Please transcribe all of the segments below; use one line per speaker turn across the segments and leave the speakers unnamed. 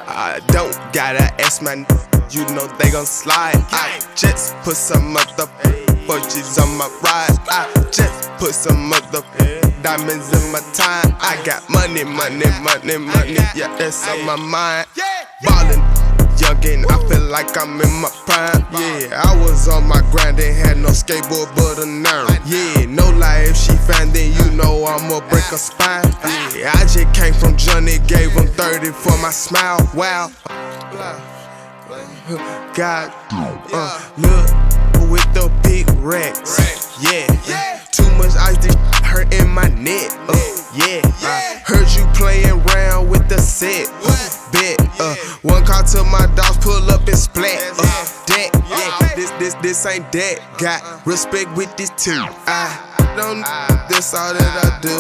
I don't gotta ask my you know they gon' slide. I just put some fortunes on my ride. I just put some diamonds in my time. I got money, yeah, that's on my mind. Ballin', youngin', I feel like I'm in my prime. Yeah, I was on my grind, ain't had no skateboard but a nerve. Yeah, no lie, if she found then you know I'ma break her spine. Yeah, I just came from Johnny, gave him 30 for my smile. Wow. God, look with the big racks. Yeah, too much ice, this hurting my neck. Yeah, heard you playing around with the set. Bet, one call to my dogs, pull up and splat. This ain't that. Got respect with this team. I don't. This all that I do.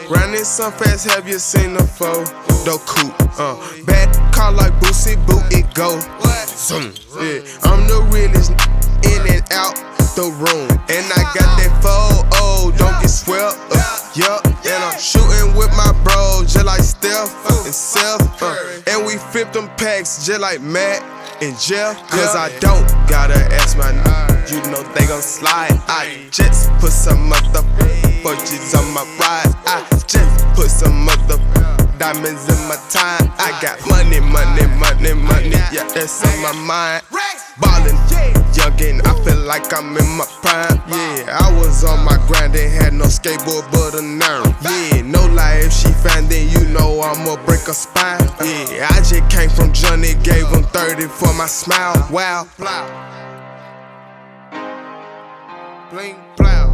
Running some fast, have you seen the photo coupe? Bad car like Boosie Boo, it go. Zoom. Yeah, I'm the realest in and out the room, and I got that photo, don't get swept. Yup, and I'm shooting with my bros just like Steph and Seth. And we flip them packs just like Matt and Jeff. Cause I don't gotta ask my you know they gon' slide. I just put some fortunes on my ride. I just put some diamonds in my time. I got money, yeah, that's on my mind. Ballin', youngin', I feel like I'm in my prime. Yeah, I was on my grind, ain't had no skateboard but a nerve. Yeah, no lie, if she found then you know I'ma break her spine. Yeah, I just came from Johnny, gave him 30 for my smile. Wow, bling, plow.